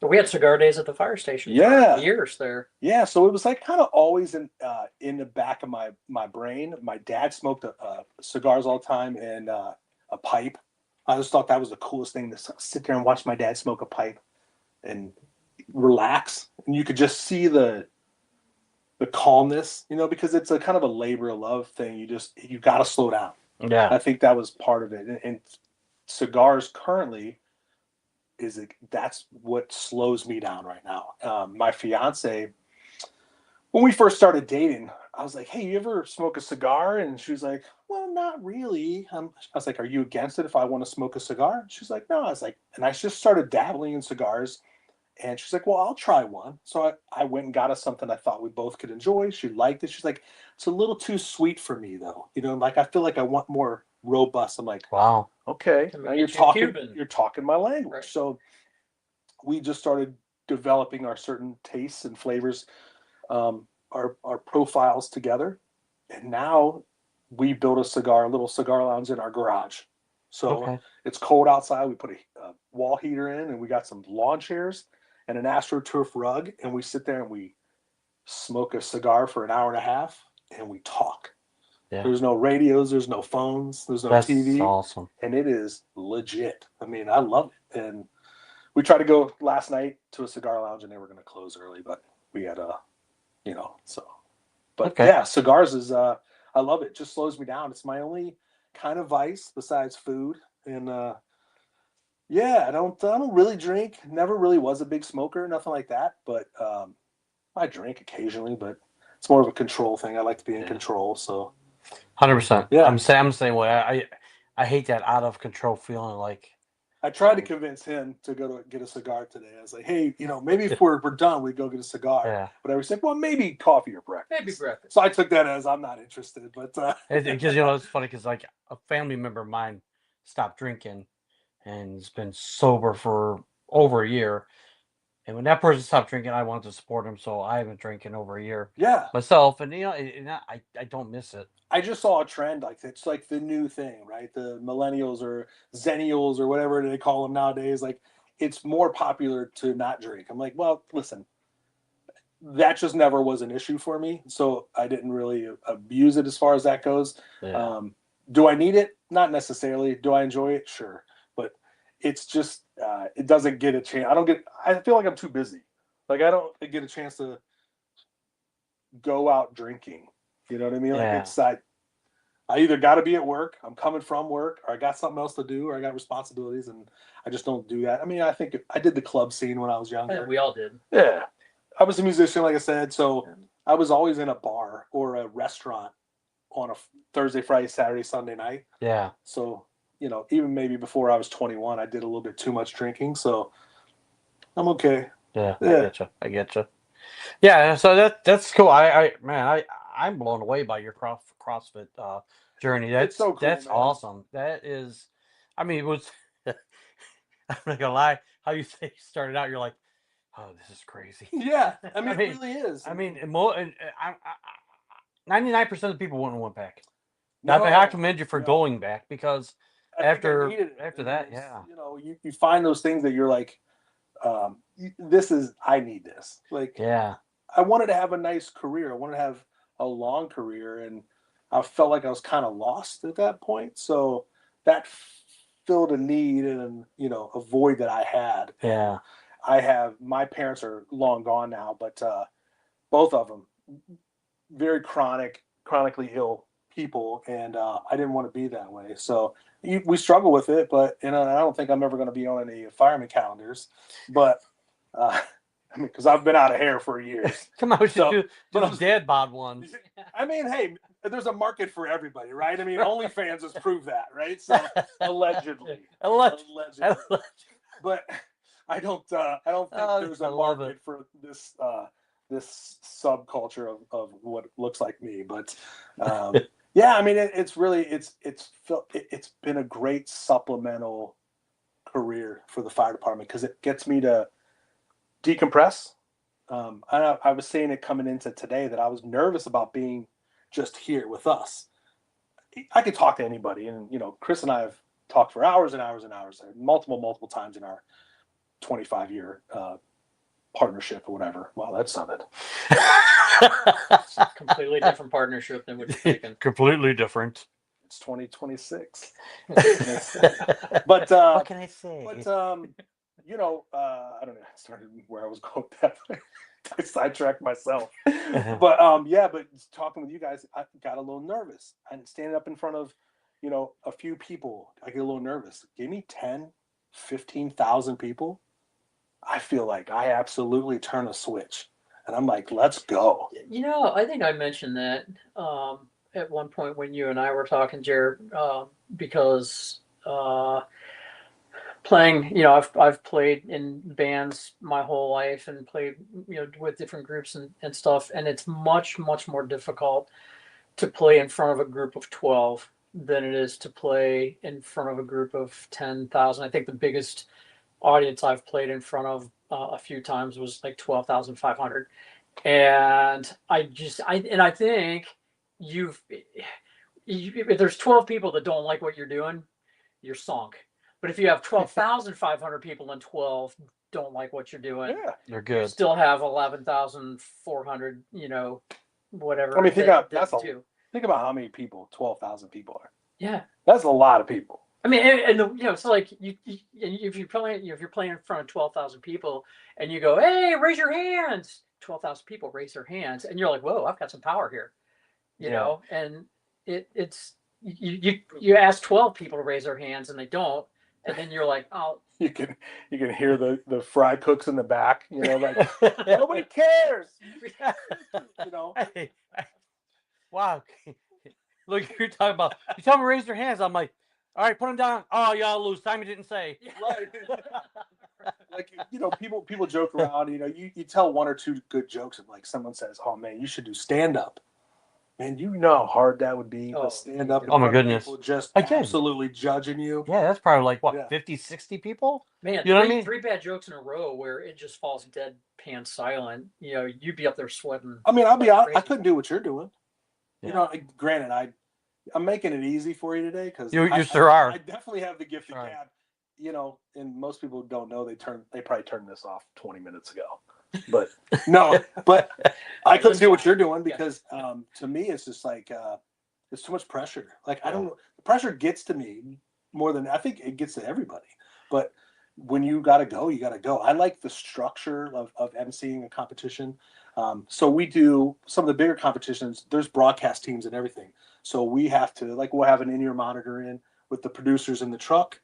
We had cigar days at the fire station. Yeah, for years there. Yeah, so it was like kind of always in the back of my brain. My dad smoked cigars all the time and a pipe. I just thought that was the coolest thing to sit there and watch my dad smoke a pipe and relax, and you could just see the calmness, because it's a kind of a labor of love thing. You got to slow down. Yeah, I think that was part of it, and cigars currently. That's what slows me down right now. My fiance, when we first started dating, I was like, hey, you ever smoke a cigar? And she was like, well, not really. I was like, are you against it if I want to smoke a cigar? She's like, no. I was like, and I just started dabbling in cigars. And she's like, well, I'll try one. So I went and got us something I thought we both could enjoy. She liked it. She's like, it's a little too sweet for me, though. Like I feel like I want more robust. I'm like, wow. Okay, now you're talking my language. Right. So we just started developing our certain tastes and flavors, our profiles together, and now we built a little cigar lounge in our garage. So It's cold outside. We put a wall heater in, and we got some lawn chairs and an AstroTurf rug, and we sit there and we smoke a cigar for an hour and a half, and we talk. Yeah. There's no radios, there's no phones, there's no That's TV, awesome. and it is legit. I mean, I love it. And we tried to go last night to a cigar lounge, and they were going to close early, but we had so. But Okay. yeah, cigars is I love it. It just slows me down. It's my only kind of vice besides food, and yeah, I don't really drink. Never really was a big smoker, nothing like that. But I drink occasionally, but it's more of a control thing. I like to be in control, so 100%. Yeah. I'm the same way. I hate that out of control feeling. Like I tried to convince him to go to get a cigar today. I was like, hey, maybe if we're done, we go get a cigar. Yeah. But I was like, well, maybe coffee or breakfast. Maybe breakfast. So I took that as I'm not interested. But because it's funny because like a family member of mine stopped drinking and has been sober for over a year. And when that person stopped drinking, I wanted to support him, so I haven't drinking over a year yeah, myself. And I don't miss it. I just saw a trend like it's like the new thing, right? The millennials or zennials or whatever they call them nowadays. Like it's more popular to not drink. I'm like, well, listen, that just never was an issue for me, so I didn't really abuse it as far as that goes. Yeah. Do I need it? Not necessarily. Do I enjoy it? Sure, but it's just it doesn't get a chance. I feel like I'm too busy. Like I don't get a chance to go out drinking. You know what I mean? Like Yeah. it's I either got to be at work, I'm coming from work, or I got something else to do, or I got responsibilities, and I just don't do that. I mean, I think I did the club scene when I was younger. We all did. Yeah. I was a musician, like I said, so I was always in a bar or a restaurant on a Thursday, Friday, Saturday, Sunday night. Yeah. So, even maybe before I was 21, I did a little bit too much drinking, so I'm okay. Yeah. Yeah. I get you. Yeah. So that's cool. I'm blown away by your CrossFit journey. That's so cool, that's man. awesome. That is, I mean, it was. I'm not gonna lie. How you say you started out, you're like, oh, this is crazy. Yeah, I mean, I mean, it really is. I mean, 99% of the people wouldn't went back. No, I commend you for no. going back because I think I after needed it. after It that, was, yeah, you find those things that you're like, I need this. Like, yeah, I wanted to have a nice career. I wanted to have a long career, and I felt like I was kind of lost at that point. So that filled a need and a void that I had. yeah, My parents are long gone now, but both of them very chronically ill people, and I didn't want to be that way. So we struggle with it, but I don't think I'm ever going to be on any fireman calendars. But I mean, because I've been out of hair for years. Come on, we should So, do but those dad bod ones. I mean, hey, there's a market for everybody, right? I mean, OnlyFans has proved that, right? So allegedly, but I don't think there's a market for this this subculture of what looks like me. But yeah, I mean, it's really it's been a great supplemental career for the fire department because it gets me to decompress. I was saying it coming into today that I was nervous about being just here with us. I could talk to anybody, and Chris and I have talked for hours and hours and hours, multiple times in our 25-year partnership or whatever. Wow, that sounded Completely different partnership than what you're thinking. Completely different. It's 2026. But But what can I say? But I don't know. I started where I was going with that. I sidetracked myself. But but talking with you guys, I got a little nervous. And standing up in front of, a few people, I get a little nervous. Give me 10, 15,000 people. I feel like I absolutely turn a switch. And I'm like, let's go. I think I mentioned that at one point when you and I were talking, Jared, because playing, I've played in bands my whole life and played, with different groups and stuff. And it's much, much more difficult to play in front of a group of 12 than it is to play in front of a group of 10,000. I think the biggest audience I've played in front of a few times was like 12,500. And I think if there's 12 people that don't like what you're doing, you're sunk. But if you have 12,500 people and 12 don't like what you're doing, Yeah, You're you good. still have 11,400, whatever. I mean, think that about how many people 12,000 people are. Yeah, that's a lot of people. I mean, and it's like if you're playing in front of 12,000 people, and you go, "Hey, raise your hands!" 12,000 people raise their hands, and you're like, "Whoa, I've got some power here," you know. And it's you ask 12 people to raise their hands, and they don't, and then you're like, "Oh." You can hear the fry cooks in the back. Like nobody cares. Hey, wow. Look, you tell me to raise their hands. I'm like, all right, put them down. Oh, y'all lose. Simon didn't say. Right. Like people joke around. You tell one or two good jokes, and like someone says, "Oh man, you should do stand up." Man, you know how hard that would be to stand up. Oh my goodness! People just absolutely judging you. Yeah, that's probably like what 50, 60 people. Man, you know what I mean? 3 bad jokes in a row where it just falls dead pan silent. You'd be up there sweating. I mean, I'll be honest. I couldn't do what you're doing. Yeah. Granted, I'm making it easy for you today because you sure are. I definitely have the gift of gab. And most people don't know they probably turned this off 20 minutes ago. But no, but I couldn't do what you're doing because to me it's just like it's too much pressure. Like the pressure gets to me more than I think it gets to everybody. But when you gotta go, you gotta go. I like the structure of emceeing a competition. So we do some of the bigger competitions. There's broadcast teams and everything. So we have to we'll have an in-ear monitor in with the producers in the truck.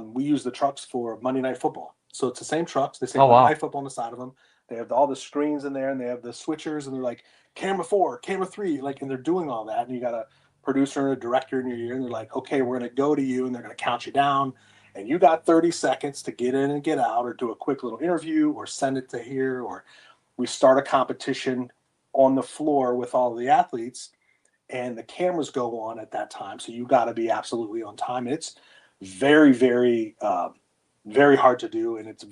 We use the trucks for Monday Night Football. So it's the same trucks. They say Monday Night Football on the side of them. They have all the screens in there, and they have the switchers, and they're like camera 4, camera 3, and they're doing all that. And you got a producer and a director in your ear, and they're like, okay, we're going to go to you, and they're going to count you down, and you got 30 seconds to get in and get out, or do a quick little interview, or send it to here, or we start a competition on the floor with all the athletes, and the cameras go on at that time. So you got to be absolutely on time. It's very, very, very hard to do, and it's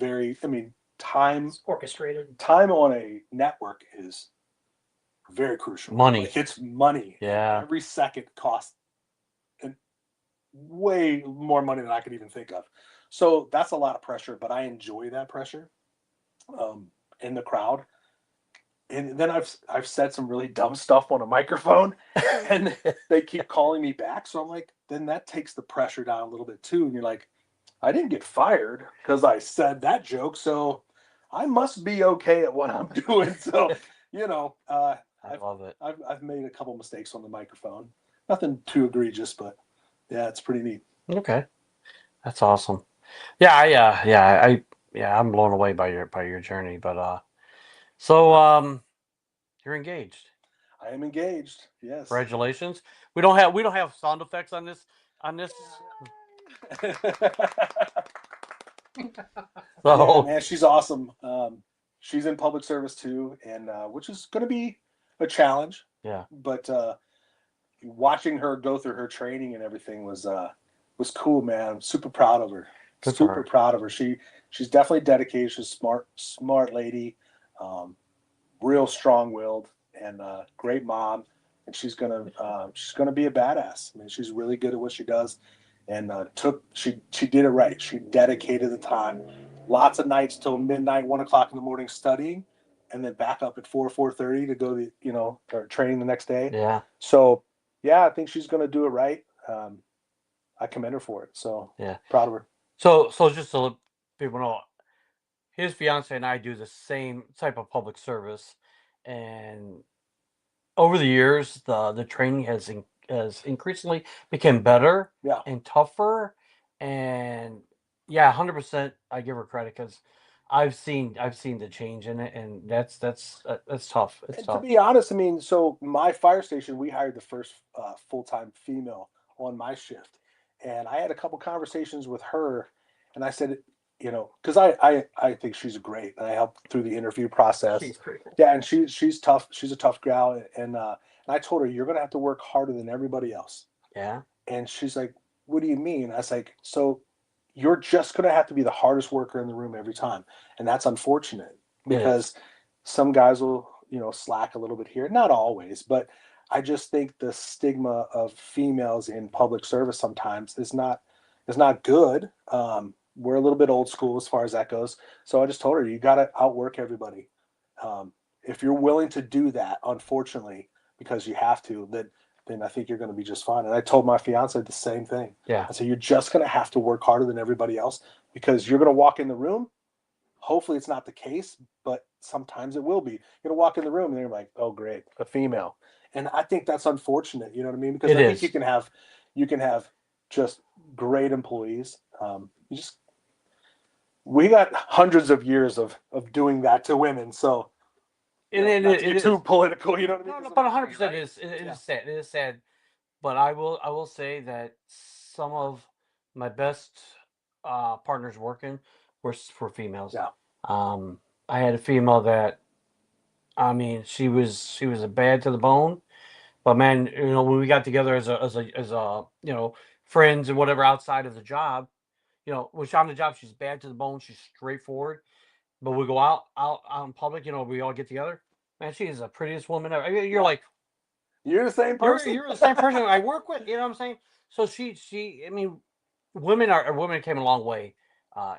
time orchestrated. Time on a network is very crucial. Money. It's money. Yeah. Every second costs way more money than I could even think of. So that's a lot of pressure, but I enjoy that pressure in the crowd. And then I've said some really dumb stuff on a microphone, and they keep calling me back. So I'm like, then that takes the pressure down a little bit too. And you're like, I didn't get fired because I said that joke, so I must be okay at what I'm doing. So, I love it. I've made a couple mistakes on the microphone. Nothing too egregious, but yeah, it's pretty neat. Okay, that's awesome. Yeah, I'm blown away by your journey. But so you're engaged. I am engaged. Yes. Congratulations. We don't have sound effects on this. So, yeah, man, she's awesome. She's in public service too, and which is going to be a challenge. Yeah. But watching her go through her training and everything was cool, man. I'm super proud of her. Super proud of her. She's definitely dedicated. She's a smart lady, real strong-willed, and great mom. And she's gonna be a badass. I mean, she's really good at what she does. And she did it right. She dedicated the time. Lots of nights till midnight, 1 o'clock in the morning studying, and then back up at 4:30 to go to her training the next day. Yeah. So yeah, I think she's going to do it right. I commend her for it. So yeah, proud of her. So just to let people know, his fiance and I do the same type of public service, and over the years, the training has increasingly become better and tougher, and 100%. I give her credit because I've seen the change in it, and that's tough. It's tough. To be honest, I mean, so my fire station, we hired the first full-time female on my shift, and I had a couple conversations with her, and I said, because I think she's great, and I helped through the interview process. She's pretty cool. Yeah, and she's tough. She's a tough gal, and I told her, you're going to have to work harder than everybody else. Yeah. And she's like, what do you mean? I was like, so you're just going to have to be the hardest worker in the room every time. And that's unfortunate because some guys will, slack a little bit here. Not always, but I just think the stigma of females in public service sometimes is not good. We're a little bit old school as far as that goes. So I just told her, you got to outwork everybody. if you're willing to do that, unfortunately, because you have to, then I think you're going to be just fine. And I told my fiance the same thing. Yeah. I said, you're just going to have to work harder than everybody else because you're going to walk in the room. Hopefully it's not the case, but sometimes it will be. You're going to walk in the room and you're like, oh, great, a female. And I think that's unfortunate. You know what I mean? Because I think you can have just great employees. We got hundreds of years of doing that to women. So not to get too political, you know what I mean? No, but 100% it is sad. It is sad. But I will say that some of my best partners working were for females. Yeah. I had a female that, I mean, she was a bad to the bone, but man, when we got together as a friends and whatever outside of the job, when she's on the job, she's bad to the bone. She's straightforward. But we go out in public, we all get together. Man, she is the prettiest woman ever. You're like, you're the same person. You're the same person I work with. You know what I'm saying? So I mean, women came a long way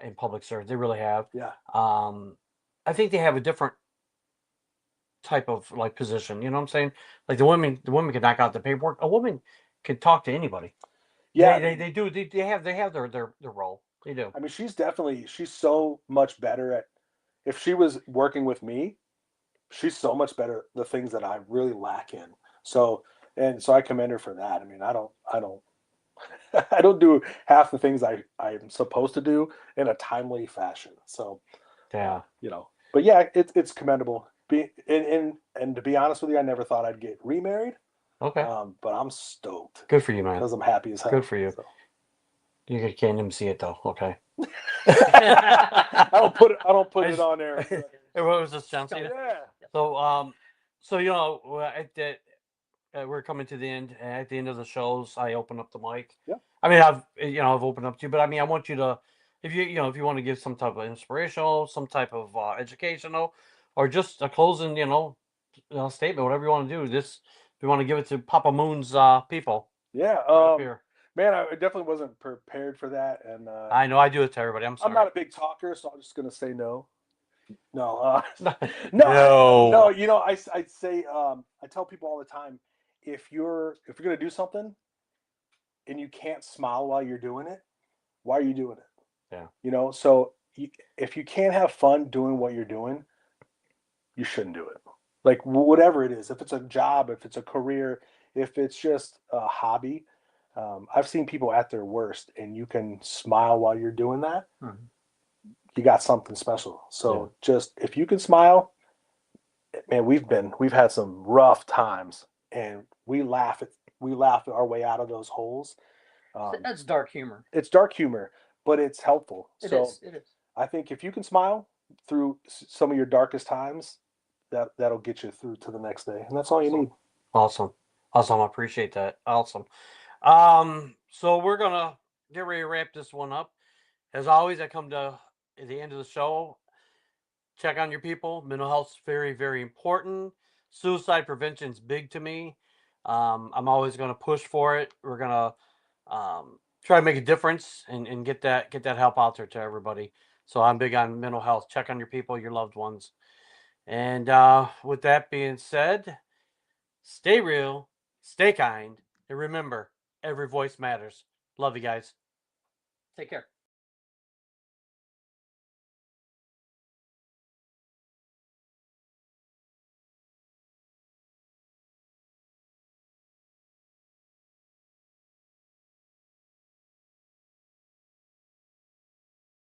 in public service. They really have. Yeah. I think they have a different type of like position. You know what I'm saying? Like the women can knock out the paperwork. A woman can talk to anybody. Yeah, they do. They have their role. They do. I mean, she's so much better at. If she was working with me, she's so much better at the things that I really lack in. So I commend her for that. I mean, I don't I don't do half the things I'm supposed to do in a timely fashion. So yeah, but yeah, it's commendable. And to be honest with you, I never thought I'd get remarried. Okay. But I'm stoked. Good for you, man. Because I'm happy as hell. Good for you. So. You can't even see it though. Okay. I don't put it on there. It was just Johnson. Yeah. So we're coming to the end. At the end of the shows, I open up the mic. Yeah. I mean, I've opened up to you, but I mean, I want you to, if you want to give some type of inspirational, some type of educational, or just a closing, statement, whatever you want to do. If you want to give it to Papa Moon's people. Yeah. Right here. Man, I definitely wasn't prepared for that, and I know I do it to everybody. I'm sorry. I'm not a big talker, so I'm just gonna say no. No, no. I'd say I tell people all the time, if you're gonna do something and you can't smile while you're doing it, why are you doing it? Yeah. So if you can't have fun doing what you're doing, you shouldn't do it. Like whatever it is, if it's a job, if it's a career, if it's just a hobby. I've seen people at their worst, and you can smile while you're doing that. Mm-hmm. You got something special. So just if you can smile, man, we've had some rough times, and we laugh our way out of those holes. That's dark humor. It's dark humor, but it's helpful. It is. I think if you can smile through some of your darkest times, that'll get you through to the next day, and that's all you need. Awesome. I appreciate that. Awesome. So we're gonna get ready to wrap this one up. As always, I come to the end of the show. Check on your people. Mental health is very, very important. Suicide prevention is big to me. I'm always going to push for it. We're going to try to make a difference and get that help out there to everybody. So I'm big on mental health. Check on your people, your loved ones. And with that being said, stay real, stay kind, and remember, every voice matters. Love you guys. Take care.